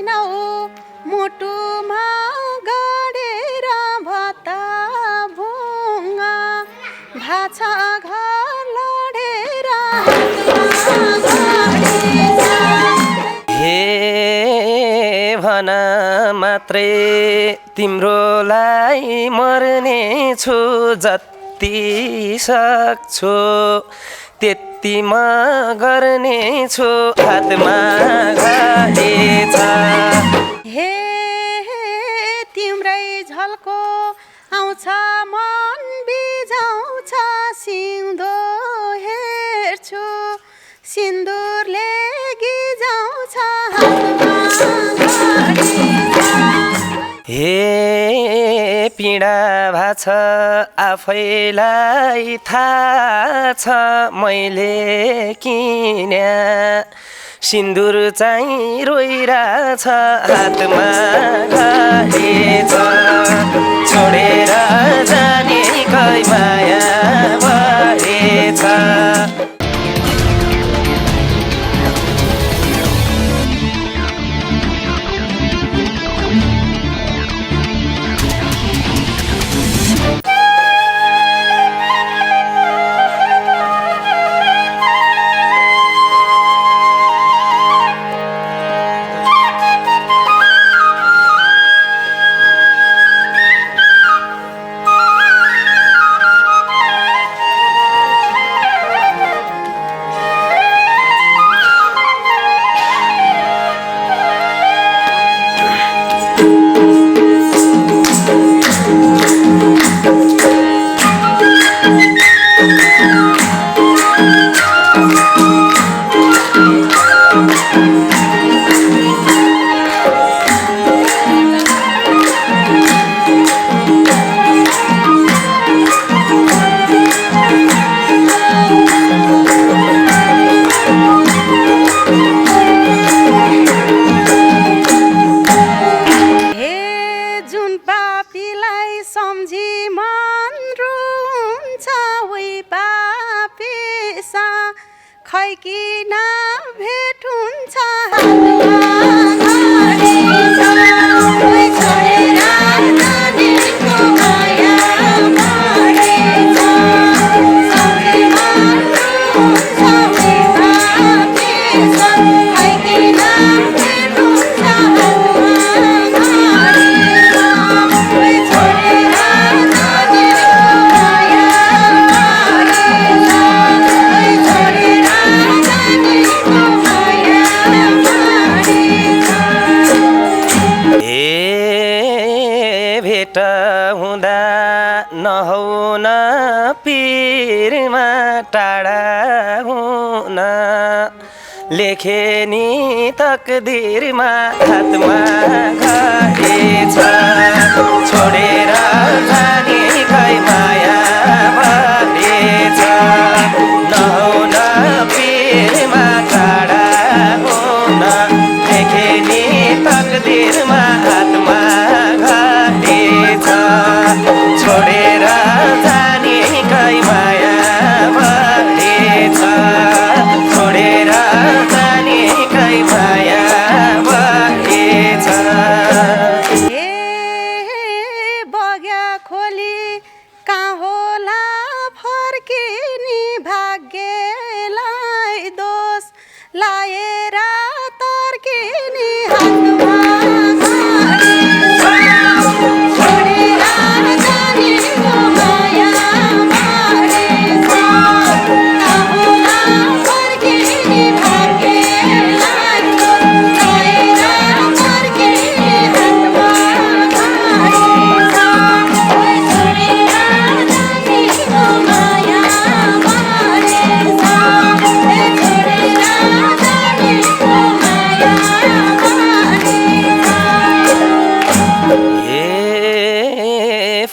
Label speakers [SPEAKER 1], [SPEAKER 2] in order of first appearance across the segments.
[SPEAKER 1] छैनौ मुटुमा गडेर भत्ता भुङ्गा भाछा घर लडेर
[SPEAKER 2] हे भन मात्रै तिम्रोलाई मर्ने छु जति सक्छु त्यति म गर्ने छु हातमा घडी छ
[SPEAKER 1] हे तिम्रै झल्को आउँछ मन बिझाउँछ सिउँदो हेर्छु सिन्दुरले गिजाउँछ
[SPEAKER 2] हे पीडा भाछ आफैलाई थाहा छ मैले किन्या सिन्दुर चाहिँ रोइरहेछ हातमा घडी छ छोडेर जाने कै माया बढेछ
[SPEAKER 1] खै किन भेट हुन्छ
[SPEAKER 2] भेट हुँदा नहुन पिरमा टाढा हुन लेखे नि तकदिरमा हातमा घडी छ छोडेर जाने खै माया बढेछ नहुन पिरमा टाढा हुन लेखे नि तकदिरमा हातमा छोडेर जाने कै माया बढेछ छोडेर जाने कै माया बढेछ
[SPEAKER 1] बग्या खोली कहाँ होला फर्किने भाग्यलाई दोष लाएर तर्किने हातमा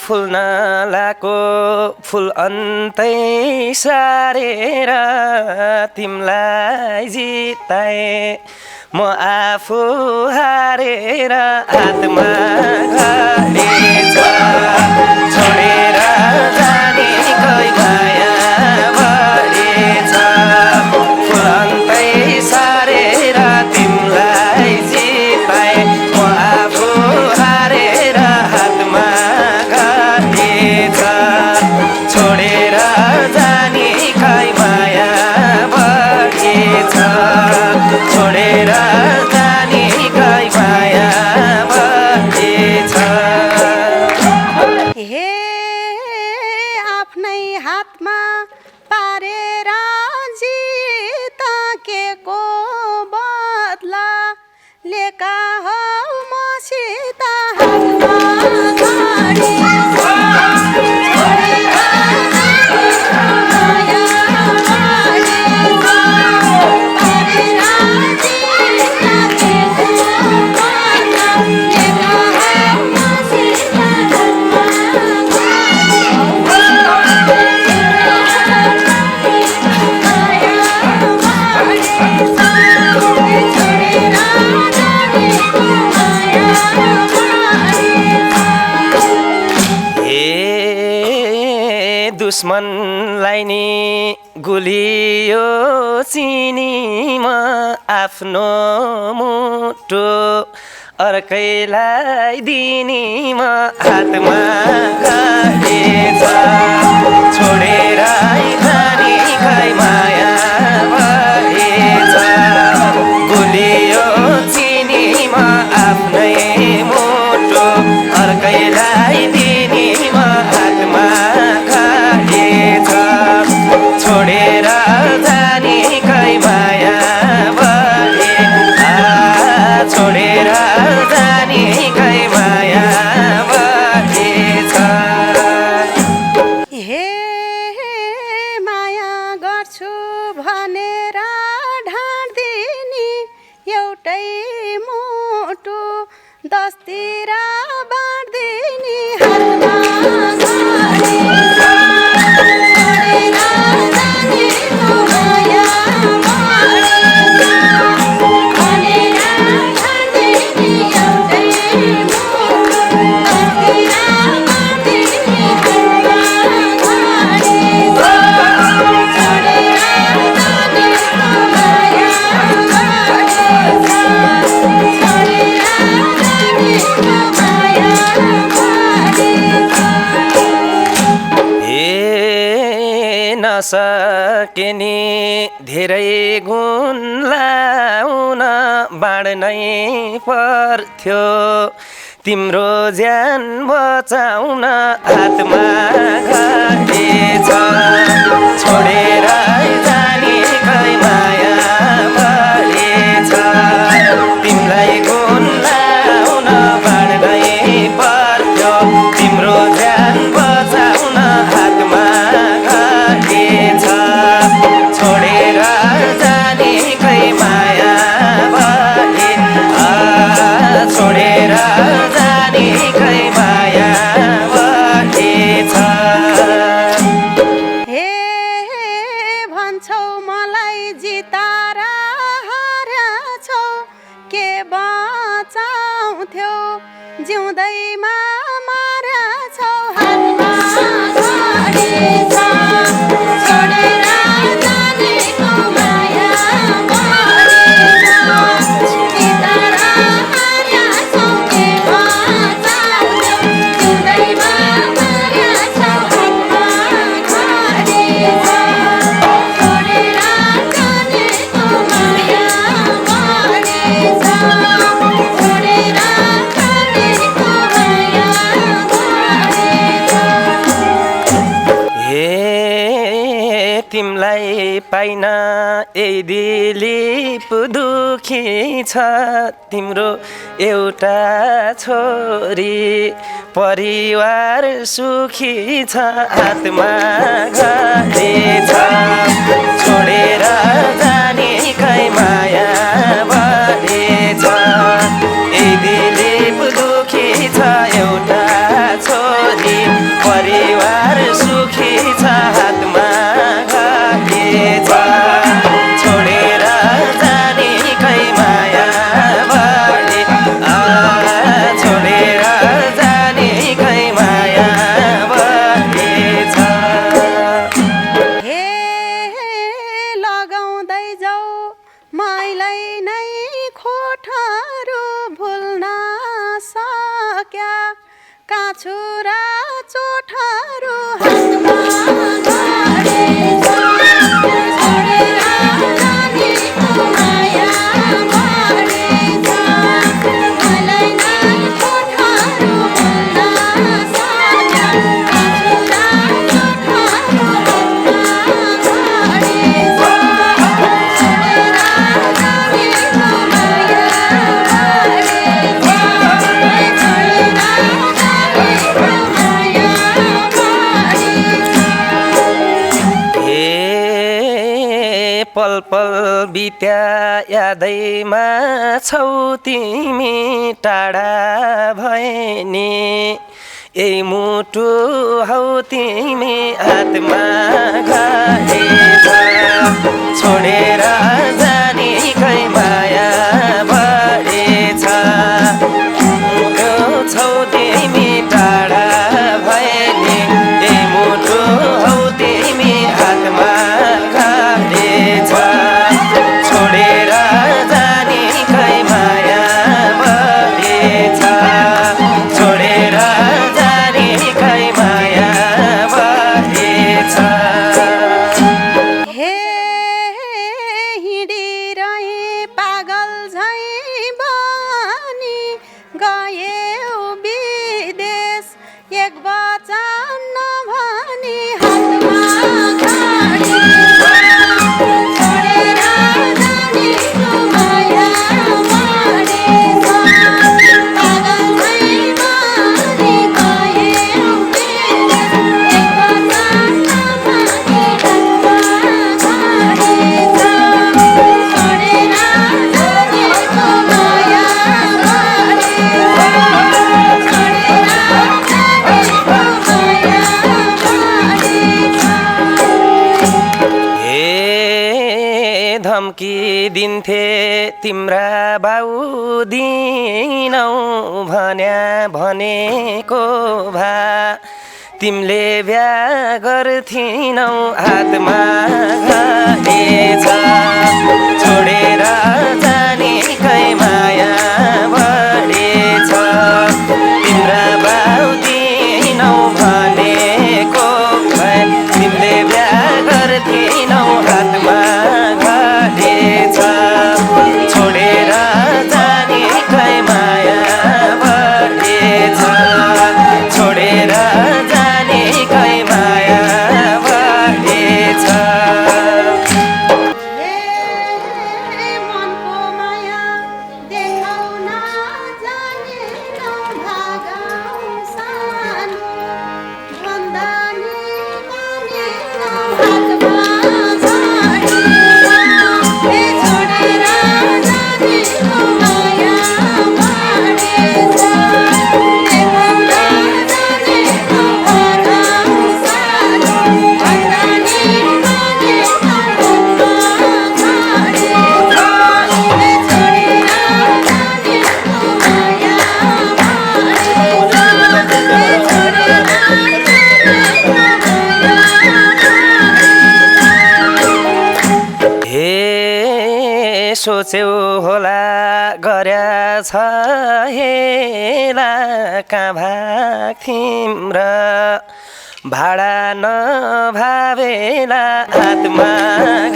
[SPEAKER 2] फुल्नलाको फुल अन्तै सारेर तिमलाई जिताए म आफू हारेर हातमा घडी छ छोडेर जाने कै माया बढेछ फुल अन्तै सारेर तिमलाई जिताए दुश्मनलाई नि गुलियो चिनीमा आफ्नो मुटु अर्कैलाई दिनीमा हातमा गाडेछ छोडेर जाने खै माया भएछ गुलियो चिनीमा आफ्नै मुटु अर्कैलाई दिनीमा हातमा गाडेछ छोडेर जाने खै माया छोडेर जाने खै माया भएछ
[SPEAKER 1] हे माया गर्छु भनेर ढाड्दिनी एउटै मुटु दसतिर बाँड्दिनी हातमा गाडेछ छोडेर जानेको माया
[SPEAKER 2] नसकेनी धेरै गुण लाउन बाँड्नै पर्थ्यो तिम्रो ज्यान बचाउन हातमा गाडेछ छोडेर जाने खै माया भएछ तिमीलाई गुण लाउन बाँड्नै पर्थ्यो तिम्रो ज्यान बचाउन हातमा छोडेर जाने खै माया भए छोडेर जाने खै माया भएछ
[SPEAKER 1] हे भन्छौ मलाई जितार हार्छौ के बचाउँथ्यौ जिउँदैमा मार्छौ हातमा गाडेछ छोडेर जानेको माया भएछ जितार हार्छौ के बचाउँथ्यौ जिउँदैमा मार्छौ हातमा गाडेछ छोडेर जानेको माया भएछ छोडेर जानेको माया भएछ
[SPEAKER 2] हे तिमलाई पाइन यही दिलीप दुखी छ तिम्रो एउटा छोरी परिवार सुखी छ हातमा गाडेछ छोडेर जाने खै माया भएछ यही दिलीप दुखी छ एउटा छोरी परिवार सुखी छ हातमा गाडेछ छोडेर जाने खै माया भए छोडेर जाने खै माया भएछ
[SPEAKER 1] हे लगाउँदै जाऊ मैलाई नै खोटहरू भुल्न सक्या काछुरा चोटहरू हातमा गाडेछ छोडेर जानेको माया भएछ मैलाई नै खोटहरू भुल्न सक्या काछुरा चोटहरू हातमा गाडेछ छोडेर जानेको माया भएछ छोडेर जानेको माया भएछ
[SPEAKER 2] हे पल पल बित्या यादैमा छौ तिमी टाढा भए नि यही मुटु हौ तिमी हातमा गाडेछ छोडेर जाने खै माया भएछ छौ तिमी टाढा भए नि यही मुटु हौ
[SPEAKER 1] एक वचन नभनी हातमा घडी छोडेर जानेको माया मरेछ पागल भई मरी गयौ मेरे एक वचन नभनी हातमा घडी छोडेर जानेको माया
[SPEAKER 2] हे धम्की दिन्थे तिम्रा बाउ दिनौ भन्या भनेको भा तिमीले बिहा गर्थिनौ हातमा घाटेछ छोडेर जानेकै माया बढेछ तिम्रा बाउ दिनौ भनेको भए तिमीले बिहा गर्थिनौ हातमा घाटेछ छोडेर जानेकै माया बढेछ छोडेर जानेकै माया बढेछ
[SPEAKER 1] मनको माया देखाउन जानेनौ भागाउ सानो भन्दा नि मानेनौ हातमा घडी छोडेर जानेको माया बढेछ देखाउन जानेको भागाउ सानो भन्दा नि मानेनौ हातमा घडी छोडेर जानेको माया बढेछ छोडेर
[SPEAKER 2] हे सोच्यौ होला गर्या छ हेला कहाँ भाग तिम्रो भाडा नभावेला हातमा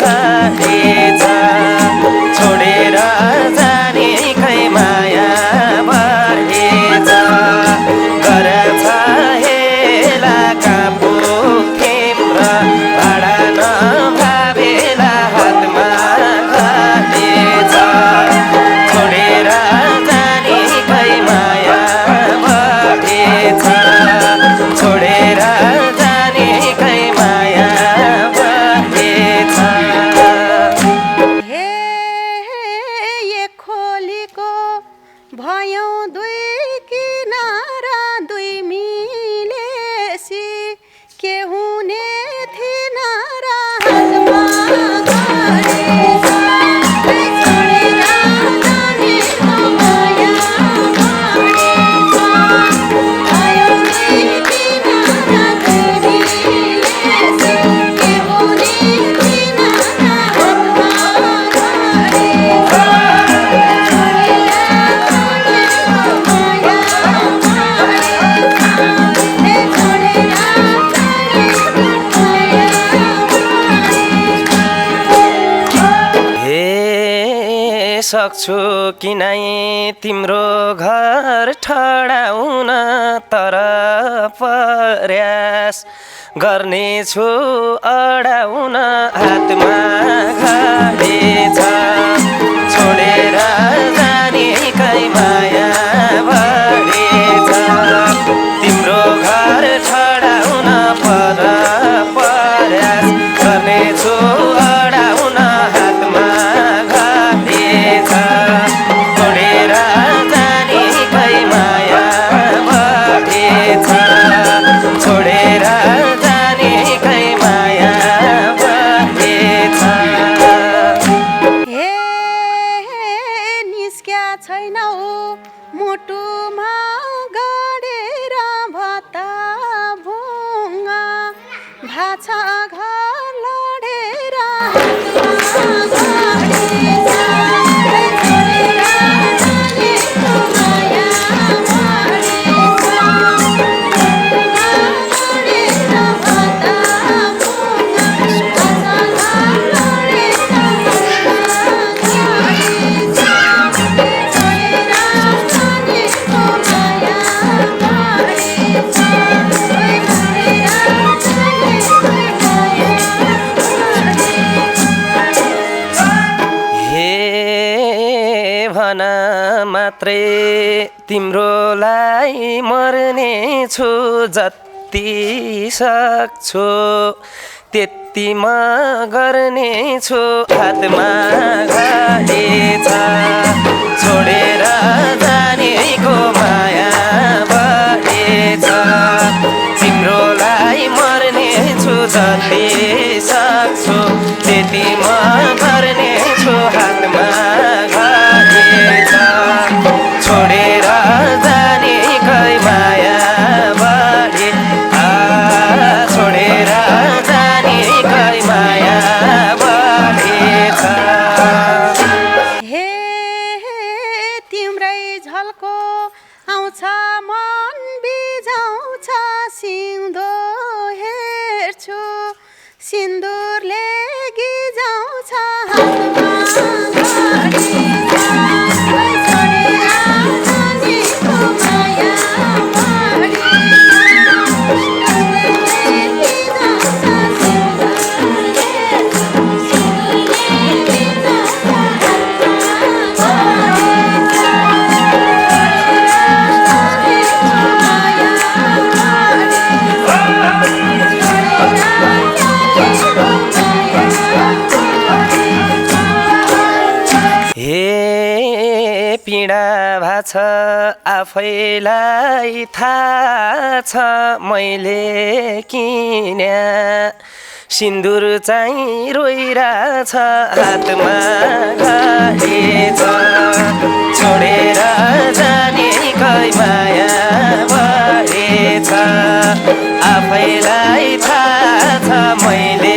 [SPEAKER 2] घाटेछ छोडेर जानेकै माया बढेछ गर्या छ हेला कहाँ पुग तिम्रो भाडा नभावेला हातमा घाटेछ छोडेर जानेकै माया बढेछ छोडेर जानेकै माया बढेछ
[SPEAKER 1] हे एक खोलीको भयौँ दुई किनारा दुई मिलेसी के हुने थिएन र हातमा घडी छोडेर जानेको माया बढेछ भयौँ दुई किनारा दुई मिलेसी के हुने थिएन र हातमा घडी
[SPEAKER 2] हे सक्छु कि नै तिम्रो घर ठडाउन तर प्रयास गर्नेछु अडाउन हातमा घाटेछ छोडेर जानेकै माया बढेछ तिम्रो घर ठडाउन पर प्रयास गर्नेछु अडाउन हातमा घाटेछ छोडेर जानेकै माया बढेछ छोडेर जानेकै माया बढेछ
[SPEAKER 1] हे निस्क्या छैनौ मुटुमा गडेर भत्ता भुङ्गा भाछा घर लडेर हातमा घडी छोडेर जानेको माया बढेछ गडेर भत्ता भुङ्गा भाछा घर लडेर हातमा घडी छोडेर जानेको माया बढेछ
[SPEAKER 2] मात्रै तिम्रोलाई मर्ने छु जति सक्छु त्यति म गर्ने छु हातमा घडी छ छोडेर जानेको माया बढेछ तिम्रोलाई मर्ने छु जति सक्छु त्यति म गर्ने छु हातमा घडी छ छोडेर जानेकै माया बढे छोडेर जानेकै माया बढेछ
[SPEAKER 1] हे तिम्रै झल्को आउँछ मन बिझाउँछ सिउँदो हेर्छु सिन्दुरले गिजाउँछ हातमा घडी छ छोडेर जानेको माया
[SPEAKER 2] हे पीडा भाछ आफैलाई थाहा छ मैले किन्या सिन्दुर चाहिँ रोइरहेछ हातमा घडी छ छोडेर जानेकै माया बढेछ आफैलाई थाहा छ मैले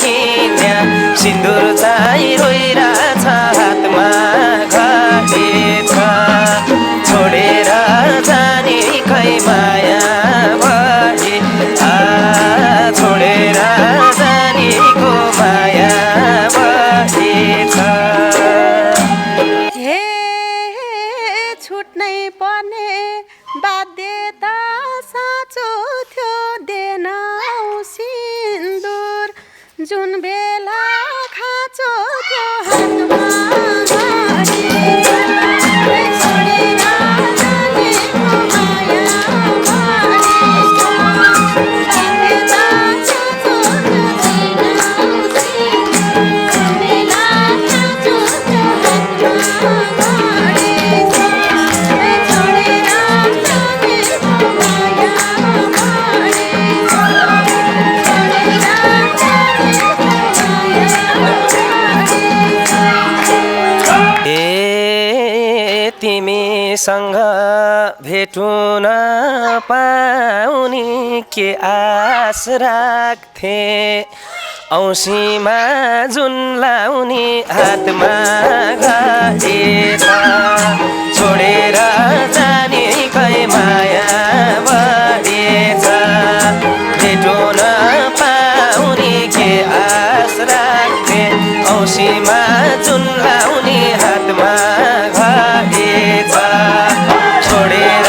[SPEAKER 2] किन्या सिन्दुर चाहिँ रोइरहेछ हातमा घडी छ छोडेर जानेकै माया बढे छोडेर जानेको माया बढेछ
[SPEAKER 1] हे छुट्नै पर्ने बाध्यता साँचो थियो देन सिन्दुर जुन बेला खाँचो थियो हातमा घडी छ छोडेर जानेको माया बढेछ बाध्यता साँचो थियो देन सिन्दुर बेला खाँचो थियो हातमा घडी छ छोडेर जानेको माया बढेछ
[SPEAKER 2] ए तिमीसँग भेटुन पाउनी के आश राख्थे औँसीमा जुन लाउने हातमा घडी छ छोडेर जानेकै माया बढेछ भेटुन पाउने के आश राख्थे औँसीमा जुन लाउने हातमा घडी छ छोडेर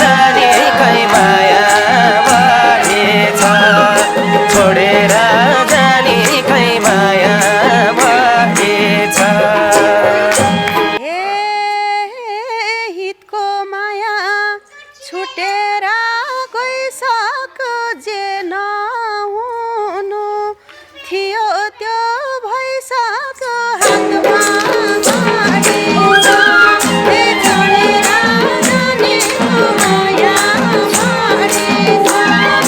[SPEAKER 2] जानेकै माया बढेछ छोडेर जानेकै माया बढेछ
[SPEAKER 1] हे हितको माया छुटेर गइसक्यो जे नहुनु थियो त्यो भइसक्यो हातमा घडी छ हे छोडेर जानेको माया बढेछ छोडेर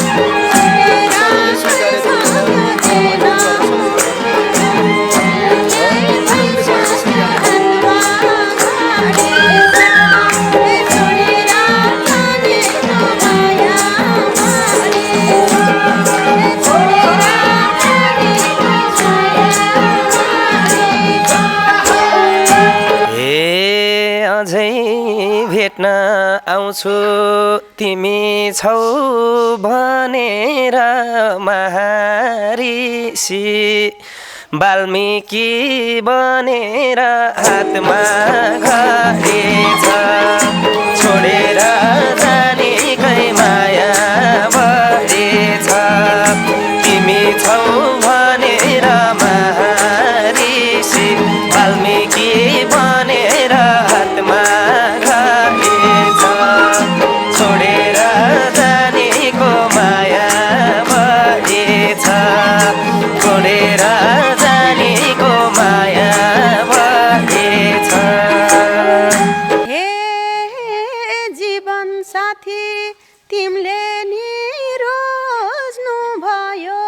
[SPEAKER 1] गइसक्यो जे
[SPEAKER 2] भेट्न आउँछु तिमी छौ भनेर महाऋषि वाल्मीकि बनेर हातमा घडी छ छोडेर जानेकै माया बढेछ तिमी छौ भनेर महाऋषि वाल्मीकि बनेर हातमा
[SPEAKER 1] साथी तिमीले नि रोज्नु भयो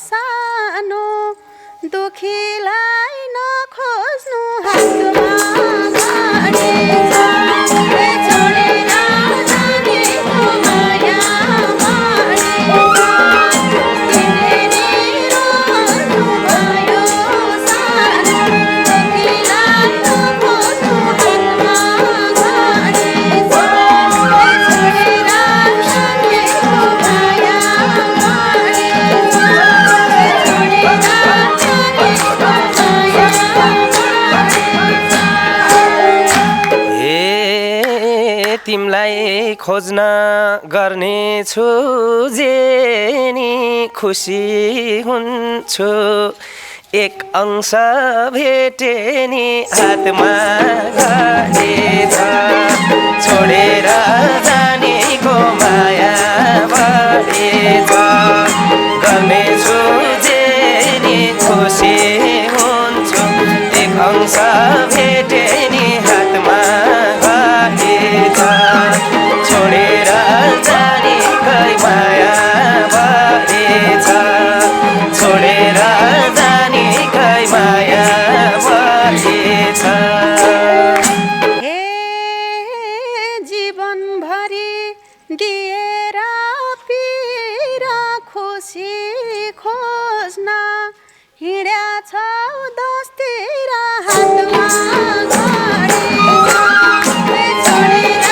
[SPEAKER 1] सानो दुखीलाई नखोज्नु हातमा घडेछ छोडेर जानेको माया बढेछ तिमीले नि रोज्नु भयो सानो दुखीलाई नखोज्नु हातमा घडेछ छोडेर जानेको माया बढेछ छोडेर जानेको माया
[SPEAKER 2] ए तिमलाई खोज्न गर्नेछु जे नि खुसी हुन्छु एक अंश भेटे नि हातमा घडेछ छोडेर जानेको माया बढेछ गर्नेछु जे नि खुसी हुन्छु एक अंश भेटे नि हातमा घडेछ छोडेर जानेकै माया बढेछ छोडेर जानेकै माया बढेछ
[SPEAKER 1] हे जीवनभरि दिएर पिरा खुसी खोज्न हिँड्याछ दसतिर हातमा घडेछ छोडेर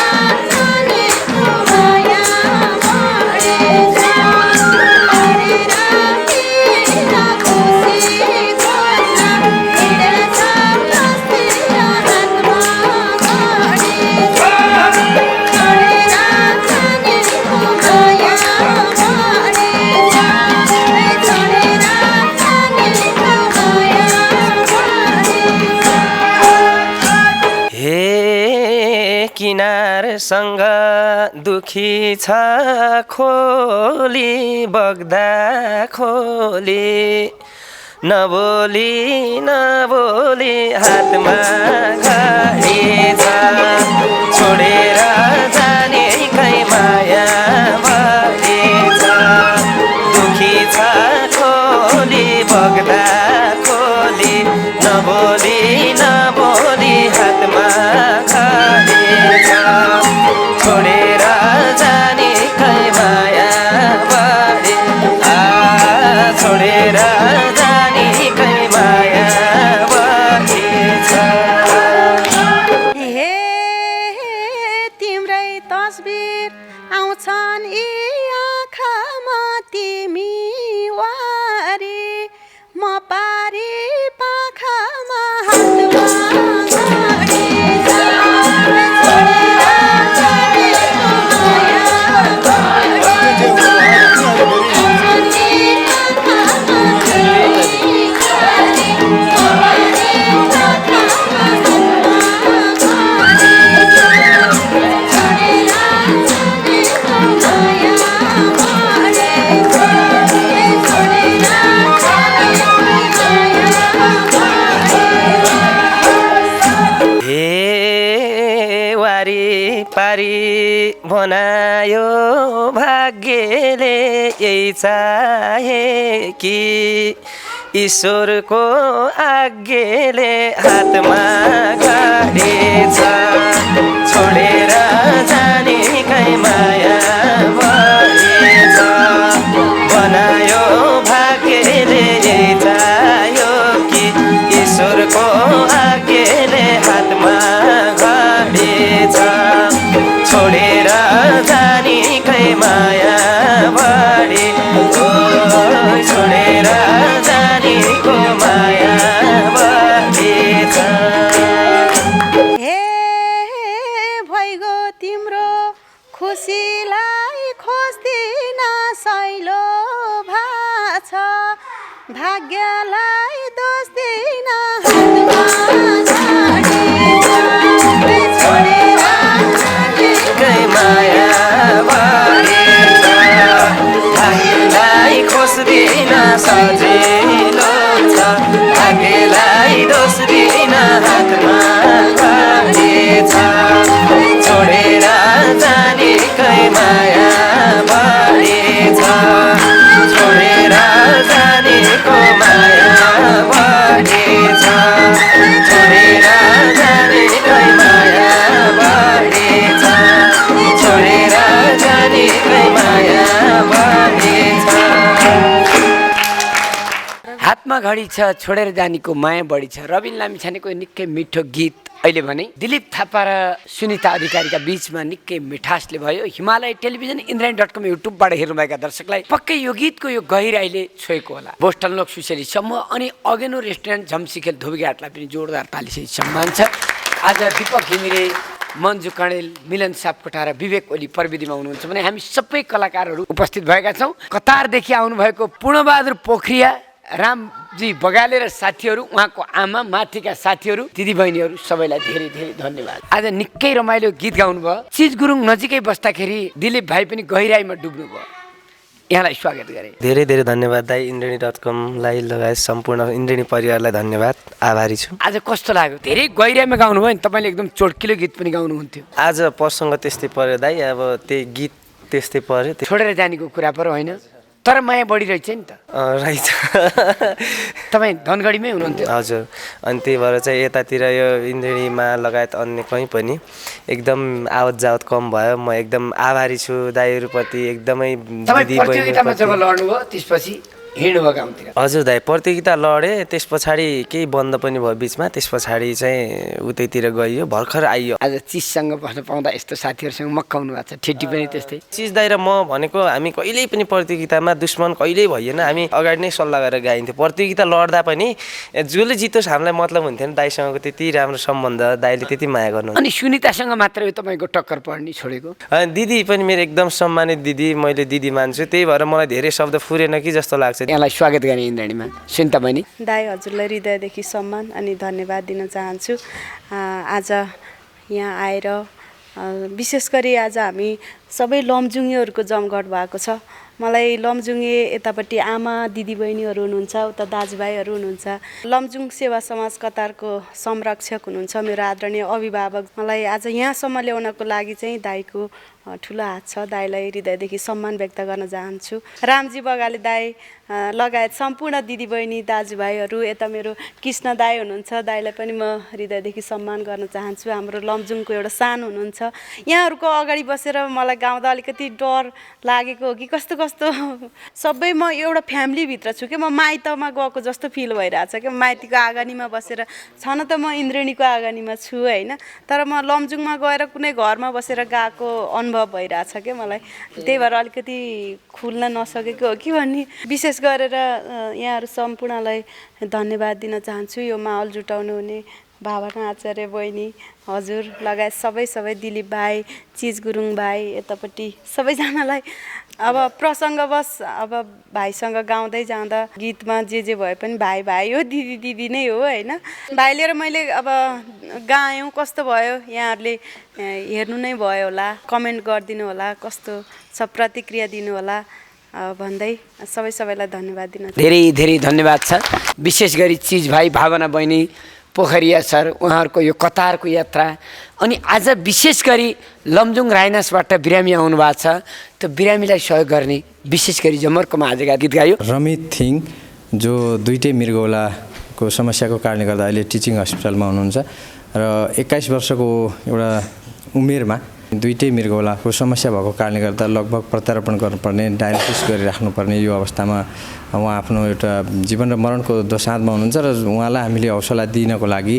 [SPEAKER 1] जानेको माया बढेछ छोडेर पिरा खुसी खोज्न हिँड्याछ दसतिर हातमा घडेछ छोडेर जानेको माया बढेछ छोडेर जानेको माया बढेछ
[SPEAKER 2] हे किनारसँग दुखी छ खोली बग्दा खोली नबोली नबोली हातमा घडेछ छोडेर जानेकै माया बढेछ दुखी छ खोली बग्दा खोली नबोली नबोली हातमा घडेछ छोडेर जानेकै माया बढे छोडेर जानेकै माया बढेछ
[SPEAKER 1] हे तिम्रै तस्बिर आउँछन् यी आँखामा तिमी वारी म पारी पाखामा हातमा घडेछ छोडेर जानेको माया बढेछ आउँछन् यी आँखामा तिमी वारी म पारी पाखामा हातमा घडेछ छोडेर जानेको माया बढेछ छोडेर जानेको माया बढेछ
[SPEAKER 2] हे वारी पारी बनायो भाग्यले यही चाहे कि ईश्वरको आज्ञाले हातमा घडेछ छोडेर जानेकै माया बढेछ बनायो भाग्यले यही चाह्यो कि ईश्वरको आज्ञाले हातमा घडेछ छोडेर जानेकै माया बढे छोडेर जानेको माया बढेछ
[SPEAKER 1] हे भइगो तिम्रो खुसीलाई खोज्दिन सैलो भाछ भाग्यलाई दोष दिन हातमा घडेछ छोडेर
[SPEAKER 2] जानेकै माया बढेछ भाग्यलाई खोज्दिन सजिलो छ भाग्यलाई दोष दिन हातमा घडेछ छोडेर जाने
[SPEAKER 3] आमा घडी छ छोडेर जानीको माया बढी छ रबिन लामिछानेको निकै मिठो गीत अहिले भने दिलीप थापा र सुनिता अधिकारीका बीचमा निकै मिठासले भयो। हिमालय टेलिभिजन इन्द्रायणी.com युट्युबबाट हेर्नुभएका दर्शकलाई पक्कै यो गीतको यो गहिराईले छोएको होला। बोस्टन लोक सुशेली समूह अनि अगेनो रेस्टुरेन्ट झम्सिखेल धोबीघाटलाई पनि जोरदार तालीसहित सम्मान छ। आज दीपक घिमिरे, मन्जु कणेल, मिलन सापकोटा र विवेक ओली प्रविधिमा हुनुहुन्छ भने हामी सबै कलाकारहरू उपस्थित भएका छौँ। कतारदेखि आउनुभएको पूर्णबहादुर पोखरिया, रामजी बगाले र साथीहरू, उहाँको आमा, माथिका साथीहरू, दिदीबहिनीहरू सबैलाई धेरै धेरै धन्यवाद। आज निकै रमाइलो गीत गाउनुभयो। चिज गुरुङ नजिकै बस्दाखेरि दिलीप भाइ पनि गहिराईमा डुब्नुभयो। यहाँलाई स्वागत गरे।
[SPEAKER 2] धेरै धेरै धन्यवाद दाइ। इन्द्रेणी.com-लाई लगायत सम्पूर्ण इन्द्रेणी परिवारलाई धन्यवाद, आभारी छु।
[SPEAKER 3] आज कस्तो लाग्यो? धेरै गहिराईमा गाउनुभयो नि, तपाईँले एकदम चोटकिलो गीत पनि गाउनुहुन्थ्यो।
[SPEAKER 2] आज प्रसङ्ग त्यस्तै पर्यो दाइ, अब त्यही गीत त्यस्तै पर्यो।
[SPEAKER 3] छोडेर जानेको कुरा पर होइन, तर माया बढी रहेछ नि त।
[SPEAKER 2] रहेछ।
[SPEAKER 3] तपाईँ धनगढीमै हुनुहुन्थ्यो?
[SPEAKER 2] हजुर, अनि त्यही भएर चाहिँ यतातिर यो इन्द्रेणीमा लगायत अन्य कहीँ पनि एकदम आवत जावत कम भयो। म एकदम आभारी छु दाइहरूप्रति, एकदमै
[SPEAKER 3] तपाईँ प्रतियोगितामा जब लड्नुभयो त्यसपछि हिँड्नुभयो गाउँतिर?
[SPEAKER 2] हजुर दाइ, प्रतियोगिता लडेँ, त्यस पछाडि केही बन्द पनि भयो बिचमा, त्यस पछाडि चाहिँ उतैतिर गइयो, भर्खर आइयो।
[SPEAKER 3] आज चिजसँग बस्न पाउँदा यस्तो साथीहरूसँग मक्काउनु भएको छ। ठेटी पनि त्यस्तै।
[SPEAKER 2] चिज दाइ र म भनेको हामी कहिल्यै पनि प्रतियोगितामा दुश्मन कहिल्यै भइएन। हामी अगाडि नै सल्लाह गरेर गाइन्थ्यो। प्रतियोगिता लड्दा पनि जसले जितोस् हामीलाई मतलब हुन्थेन। दाइसँगको त्यति राम्रो सम्बन्ध, दाइले त्यति माया गर्नु।
[SPEAKER 3] अनि सुनितासँग मात्रै तपाईँको टक्कर पर्ने छोडेको?
[SPEAKER 2] दिदी पनि मेरो एकदम सम्मानित दिदी, मैले दिदी मान्छु। त्यही भएर मलाई धेरै शब्द फुरेन कि जस्तो लाग्छ।
[SPEAKER 3] यहाँलाई स्वागत गरेँ इन्द्रेणीमा। सुनिता बहिनी,
[SPEAKER 1] दाई हजुरलाई हृदयदेखि सम्मान अनि धन्यवाद दिन चाहन्छु। आज यहाँ आएर विशेष गरी आज हामी सबै लमजुङेहरूको जमघट भएको छ। मलाई लमजुङे यतापट्टि आमा दिदीबहिनीहरू हुनुहुन्छ, उता दाजुभाइहरू हुनुहुन्छ। लमजुङ सेवा समाज कतारको संरक्षक हुनुहुन्छ मेरो आदरणीय अभिभावक। मलाई आज यहाँसम्म ल्याउनको लागि चाहिँ दाईको ठुलो हात छ। दाईलाई हृदयदेखि सम्मान व्यक्त गर्न चाहन्छु। रामजी बगाले दाई लगायत सम्पूर्ण दिदीबहिनी दाजुभाइहरू, यता मेरो कृष्ण दाई हुनुहुन्छ, दाईलाई पनि म हृदयदेखि सम्मान गर्न चाहन्छु। हाम्रो लमजुङको एउटा सान हुनुहुन्छ। यहाँहरूको अगाडि बसेर मलाई गाउँदा अलिकति डर लागेको हो कि कस्तो कस्तो सबै म एउटा फ्यामिलीभित्र छु कि म माइतमा गएको जस्तो फिल भइरहेछ कि माइतीको आँगनीमा बसेर। छन त म इन्द्रेणीको आँगनीमा छु होइन, तर म लमजुङमा गएर कुनै घरमा बसेर गएको अनुभव भइरहेछ क्या मलाई। त्यही भएर अलिकति खुल्न नसकेको हो कि भन्ने। विशेष गरेर यहाँहरू सम्पूर्णलाई धन्यवाद दिन चाहन्छु। यो माहौल जुटाउनु हुने भावना आचार्य बहिनी हजुर लगायत सबै दिलीप भाइ, चिज गुरुङ भाइ, यतापट्टि सबैजनालाई। अब प्रसङ्गवश अब भाइसँग गाउँदै जाँदा गीतमा जे भए पनि भाइ भाइ हो, दिदी दिदी नै हो होइन। भाइ लिएर मैले अब गायौँ, कस्तो भयो यहाँहरूले हेर्नु नै भयो होला, कमेन्ट गरिदिनु होला, कस्तो छ प्रतिक्रिया दिनु होला भन्दै सबैलाई धन्यवाद दिन।
[SPEAKER 3] धेरै धेरै धन्यवाद छ। विशेष गरी चिज भाइ, भावना बहिनी, पोखरिया सर, उहाँहरूको यो कतारको यात्रा। अनि आज विशेष गरी लमजुङ राइनासबाट बिरामी आउनु भएको छ। त्यो बिरामीलाई सहयोग गर्ने विशेष गरी जमर्कोमा आज गीत गायो
[SPEAKER 4] रमित थिङ, जो दुईटै मृगौलाको समस्याको कारणले गर्दा अहिले टिचिङ हस्पिटलमा हुनुहुन्छ र 21 वर्षको एउटा उमेरमा दुईटै मृगौलाको समस्या भएको कारणले गर्दा लगभग प्रत्यारोपण गर्नुपर्ने, डायलिसिस गरिराख्नुपर्ने यो अवस्थामा उहाँ आफ्नो एउटा जीवन र मरणको दोसाँधमा हुनुहुन्छ र उहाँलाई हामीले हौसला दिनको लागि,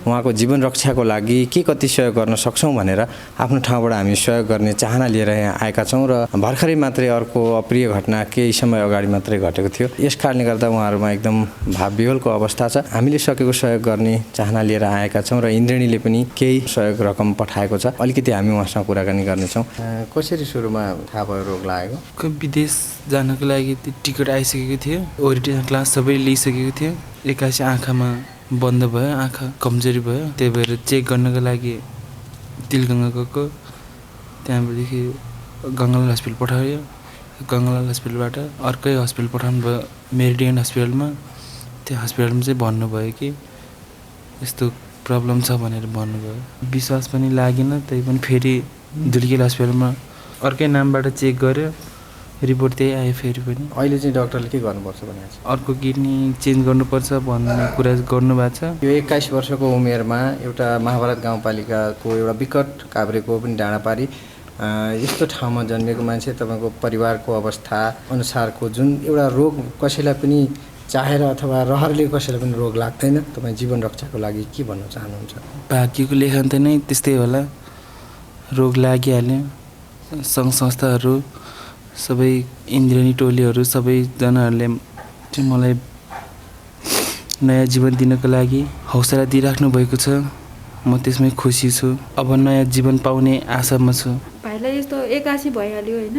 [SPEAKER 4] उहाँको जीवन रक्षाको लागि के कति सहयोग गर्न सक्छौँ भनेर आफ्नो ठाउँबाट हामी सहयोग गर्ने चाहना लिएर यहाँ आएका छौँ। र भर्खरै मात्रै अर्को अप्रिय घटना केही समय अगाडि मात्रै घटेको थियो। यस कारणले गर्दा उहाँहरूमा एकदम भावविह्वलको अवस्था छ। हामीले सकेको सहयोग गर्ने चाहना लिएर आएका छौँ र इन्द्रेणीले पनि केही सहयोग रकम पठाएको छ। अलिकति हामी उहाँसँग कुराकानी गर्नेछौँ। कसरी सुरुमा थाहा भयो रोग लागेको?
[SPEAKER 5] विदेश जानको लागि टिकट आइसकेको थियो, ओरिएन्टेसन क्लास सबै लिइसकेको थियो। एक्कासी आँखामा बन्द भयो, आँखा कमजोरी भयो। त्यही भएर चेक गर्नको लागि तिलगङ्गा गएको, त्यहाँदेखि गङ्गालाल हस्पिटल पठायो। गङ्गालाल हस्पिटलबाट अर्कै हस्पिटल पठाउनु भयो, मेरिडियन हस्पिटलमा। त्यो हस्पिटलमा चाहिँ भन्नुभयो कि यस्तो प्रब्लम छ भनेर भन्नुभयो। विश्वास पनि लागेन, त्यही पनि फेरि धुलिखेल हस्पिटलमा अर्कै नामबाट चेक गर्यो, रिपोर्ट त्यही आयो फेरि पनि।
[SPEAKER 4] अहिले चाहिँ डक्टरले के गर्नुपर्छ भनेको छ?
[SPEAKER 5] अर्को किडनी चेन्ज गर्नुपर्छ भन्ने कुरा गर्नुभएको छ।
[SPEAKER 4] यो 21 वर्षको उमेरमा एउटा महाभारत गाउँपालिकाको एउटा विकट काभ्रेको पनि डाँडापारी यस्तो ठाउँमा जन्मेको मान्छे, तपाईँको परिवारको अवस्था अनुसारको जुन एउटा रोग कसैलाई पनि चाहेर अथवा रहरले कसैलाई पनि रोग लाग्दैन। तपाईँ जीवन रक्षाको लागि के भन्न चाहनुहुन्छ?
[SPEAKER 5] भाग्यको लेखन त नै त्यस्तै होला, रोग लागिहाल्यो। सङ्घ संस्थाहरू सबै इन्द्रेणी टोलीहरू सबैजनाहरूले चाहिँ मलाई नयाँ जीवन दिनको लागि हौसला दिइराख्नु भएको छ। म त्यसमै खुसी छु। अब नयाँ जीवन पाउने आशामा छु।
[SPEAKER 6] भाइलाई यस्तो 81 भइहाल्यो होइन,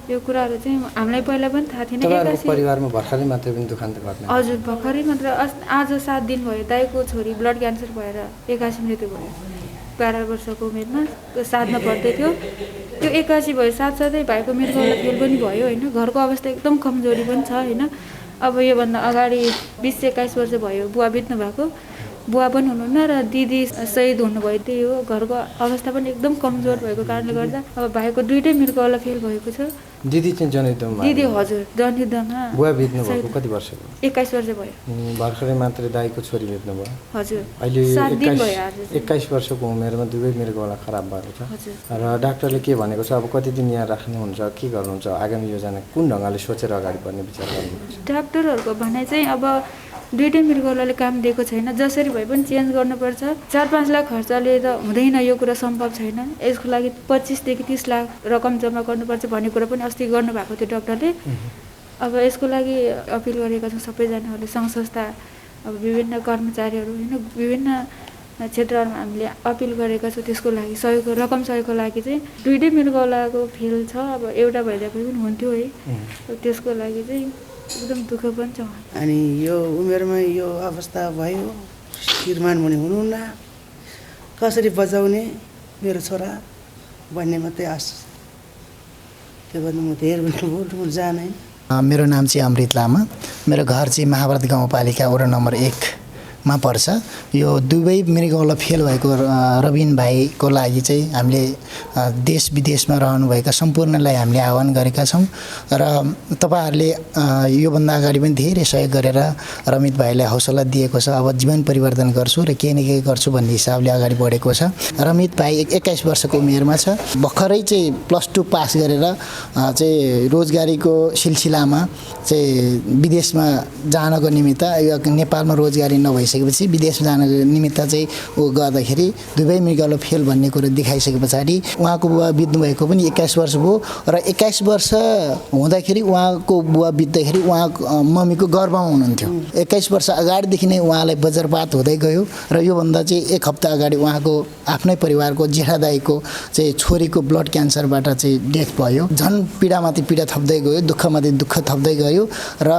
[SPEAKER 6] यो कुराहरू चाहिँ हामीलाई पहिला पनि थाहा थिएन।
[SPEAKER 4] तपाईँहरूको परिवारमा भर्खरै मात्रै पनि दुखान्त घट्ने?
[SPEAKER 6] हजुर, भर्खरै मात्र आज 7 दिन भयो दाइको छोरी ब्लड क्यान्सर भएर 81 मृत्यु भयो। 12 वर्षको उमेरमा 7मा पढ्दै थियो। त्यो 81 भयो साथसाथै भाइको मृगौला फेल पनि भयो होइन। घरको अवस्था एकदम कमजोरी पनि छ होइन। अब योभन्दा अगाडि 20-21 वर्ष भयो बुवा बित्नु भएको, बुवा पनि हुनुहुन्न र दिदी शहीद हुनुभयो। त्यही हो, घरको अवस्था पनि एकदम कमजोर भएको कारणले गर्दा अब भाइको 2टै मृगौला फेल भएको छ।
[SPEAKER 4] दिदी चाहिँ जनयुद्धमा?
[SPEAKER 6] दिदी हजुर जनयुद्धमा।
[SPEAKER 4] बुवा बित्नु भएको कति वर्षको?
[SPEAKER 6] 21 वर्ष भयो।
[SPEAKER 4] भर्खरै मात्रै दाइको छोरी बित्नु भयो?
[SPEAKER 6] हजुर,
[SPEAKER 4] अहिले
[SPEAKER 6] 7 दिन भयो आज।
[SPEAKER 4] 21 वर्षको उमेरमा दुवै मृगौला खराब भएको छ र डाक्टरले के भनेको छ? अब कति दिन यहाँ राख्नुहुन्छ, के गर्नुहुन्छ? आगामी योजना कुन ढङ्गले सोचेर अगाडि बढ्ने विचार गर्नुहुन्छ?
[SPEAKER 6] डाक्टरहरूको भनाइ चाहिँ अब 2टै मृगौलाले काम दिएको छैन, जसरी भए पनि चेन्ज गर्नुपर्छ। 4-5 लाख खर्चले त हुँदैन, यो कुरा सम्भव छैन। यसको लागि 25 देखि 30 लाख रकम जम्मा गर्नुपर्छ भन्ने कुरा पनि अस्ति गर्नुभएको थियो डाक्टरले। अब यसको लागि अपिल गरेका छौँ सबैजनाहरूले, सङ्घ संस्था, अब विभिन्न कर्मचारीहरू होइन, विभिन्न क्षेत्रहरूमा हामीले अपिल गरेका छौँ। त्यसको लागि रकम सहयोगको लागि चाहिँ 2टै मृगौलाको फेल छ। अब एउटा भइदिएको पनि हुन्थ्यो है, त्यसको लागि चाहिँ एकदम दुःख पनि छ।
[SPEAKER 7] अनि यो उमेरमा यो अवस्था भयो, श्रीमान मुनि हुनुहुन्न, कसरी बचाउने मेरो छोरा भन्ने मात्रै आश। त्यो भन्दा म धेरै बोल्नु जाने।
[SPEAKER 8] मेरो नाम चाहिँ अमृत लामा। मेरो घर चाहिँ महाभारत गाउँपालिका वडा नम्बर 1 मा पर्छ। यो दुवै मृगौला फेल भएको रबिन भाइको लागि चाहिँ हामीले देश विदेशमा रहनुभएका सम्पूर्णलाई हामीले आह्वान गरेका छौँ र तपाईँहरूले योभन्दा अगाडि पनि धेरै सहयोग गरेर रमित भाइलाई हौसला दिएको छ। अब जीवन परिवर्तन गर्छु र केही न केही गर्छु भन्ने हिसाबले अगाडि बढेको छ। रमित भाइ 21 वर्षको उमेरमा छ। भर्खरै चाहिँ +2 पास गरेर चाहिँ रोजगारीको सिलसिलामा चाहिँ विदेशमा जानको निमित्त, नेपालमा रोजगारी नभइसकेपछि विदेशमा जानको निमित्त चाहिँ ऊ गर्दाखेरि दुवै मृगौला फेल भन्ने कुरो देखाइसके पछाडि उहाँको बुवा बित्नु भएको पनि 21 वर्ष भयो र 21 वर्ष हुँदाखेरि उहाँको बुवा बित्दाखेरि उहाँको मम्मीको गर्भमा हुनुहुन्थ्यो। 21 वर्ष अगाडिदेखि नै उहाँलाई वज्रपात हुँदै गयो र योभन्दा चाहिँ 1 हप्ता अगाडि उहाँको आफ्नै परिवारको जेठा दाइको चाहिँ छोरीको ब्लड क्यान्सरबाट चाहिँ डेथ भयो। झन् पीडामाथि पीडा थप्दै गयो, दुःखमाथि दुःख थप्दै गयो र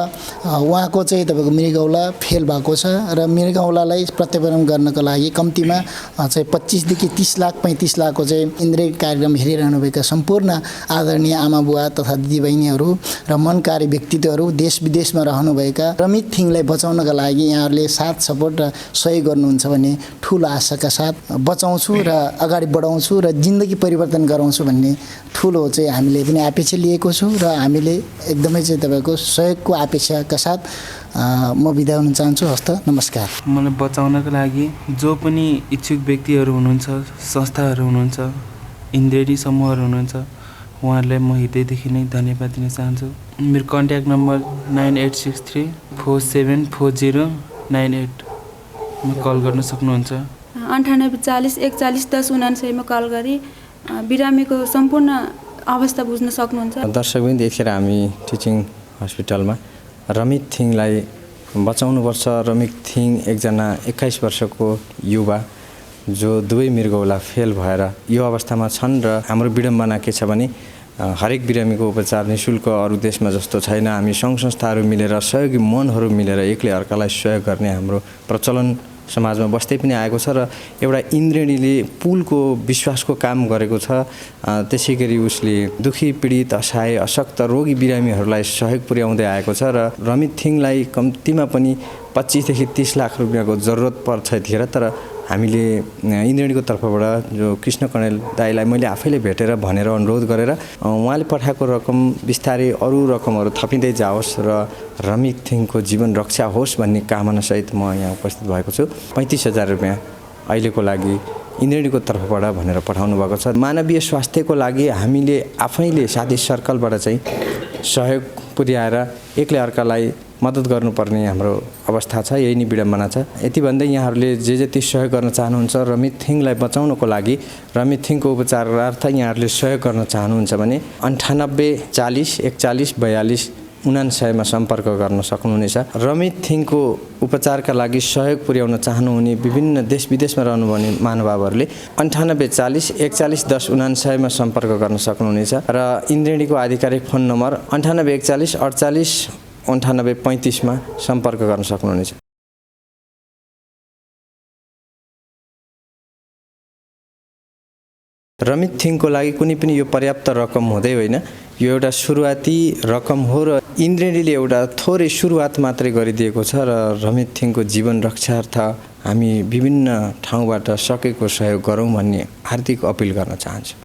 [SPEAKER 8] उहाँको चाहिँ तपाईँको मृगौला फेल भएको छ र मृगौलालाई प्रत्यारोपण गर्नको लागि कम्तीमा चाहिँ 25 देखि 30 लाख 35 लाखको चाहिँ इन्द्रिय कार्यक्रम हेरिरहनुभएका सम्पूर्ण आदरणीय आमा बुवा तथा दिदीबहिनीहरू र मनकारी व्यक्तित्वहरू देश विदेशमा रहनुभएका रमित थिङलाई बचाउनका लागि यहाँहरूले साथ सपोर्ट र सहयोग गर्नुहुन्छ भन्ने ठुलो आशाका साथ बचाउँछु र अगाडि बढाउँछु र जिन्दगी परिवर्तन गराउँछु भन्ने ठुलो चाहिँ हामीले पनि अपेक्षा लिएको छु र हामीले एकदमै चाहिँ तपाईँको सहयोगको अपेक्षाका साथ म बिदा हुन चाहन्छु। हस्त नमस्कार।
[SPEAKER 5] मलाई बचाउनको लागि जो पनि इच्छुक व्यक्तिहरू हुनुहुन्छ, संस्थाहरू हुनुहुन्छ, इन्द्रेणी समूहहरू हुनुहुन्छ, उहाँहरूलाई म हृदयदेखि नै धन्यवाद दिन चाहन्छु। मेरो कन्ट्याक्ट नम्बर 9863474098 मा कल गर्न सक्नुहुन्छ।
[SPEAKER 6] 9840 41 10 79 मा कल गरी बिरामीको सम्पूर्ण अवस्था बुझ्न सक्नुहुन्छ।
[SPEAKER 4] दर्शकवृन्द, यतिखेर हामी टिचिङ हस्पिटलमा रमित थिङलाई बचाउनुपर्छ। रमित थिङ एकजना 21 वर्षको युवा जो दुवै मृगौला फेल भएर यो अवस्थामा छन् र हाम्रो विडम्बना के छ भने हरेक बिरामीको उपचार निःशुल्क अरू देशमा जस्तो छैन। हामी सङ्घ संस्थाहरू मिलेर, सहयोगी मनहरू मिलेर एकले अर्कालाई सहयोग गर्ने हाम्रो प्रचलन समाजमा बस्दै पनि आएको छ र एउटा इन्द्रेणीले पुलको विश्वासको काम गरेको छ। त्यसै गरी उसले दुखी, पीडित, असहाय, अशक्त, रोगी बिरामीहरूलाई सहयोग पुर्याउँदै आएको छ र रमित थिङलाई कम्तीमा पनि 25 देखि 30 लाख रुपियाँको जरुरत पर्छ यतिखेर। तर हामीले इन्द्रेणीको तर्फबाट जो कृष्ण कणेल दाइलाई मैले आफैले भेटेर भनेर अनुरोध गरेर उहाँले पठाएको रकम बिस्तारै अरू रकमहरू थपिँदै जाओस् र रमित थिङको जीवन रक्षा होस् भन्ने कामनासहित म यहाँ उपस्थित भएको छु। 35,000 रुपियाँ अहिलेको लागि इन्द्रेणीको तर्फबाट भनेर पठाउनु भएको छ। मानवीय स्वास्थ्यको लागि हामीले आफैले साथी सर्कलबाट चाहिँ सहयोग पुर्याएर एकले अर्कालाई मद्दत गर्नुपर्ने हाम्रो अवस्था छ, यही नै विडम्बना छ। यति भन्दै यहाँहरूले जे जति सहयोग गर्न चाहनुहुन्छ रमित थिङलाई बचाउनको लागि, रमित थिङको उपचारार्थ यहाँहरूले सहयोग गर्न चाहनुहुन्छ भने 98 40 41 42 99 सम्पर्क गर्न सक्नुहुनेछ। रमित थिङको उपचारका लागि सहयोग पुर्याउन चाहनुहुने विभिन्न देश विदेशमा रहनुहुने महानुभावहरूले 98 40 41 10 99 सम्पर्क गर्न सक्नुहुनेछ र इन्द्रेणीको आधिकारिक फोन नम्बर 98 41 48 98 35 सम्पर्क गर्न सक्नुहुनेछ। रमित थिङको लागि कुनै पनि यो पर्याप्त रकम हुँदै होइन, यो एउटा सुरुवाती रकम हो र इन्द्रेणीले एउटा थोरै सुरुवात मात्रै गरिदिएको छ र रमित थिङको जीवन रक्षार्थ हामी विभिन्न ठाउँबाट सकेको सहयोग गरौँ भन्ने हार्दिक अपिल गर्न चाहन्छु।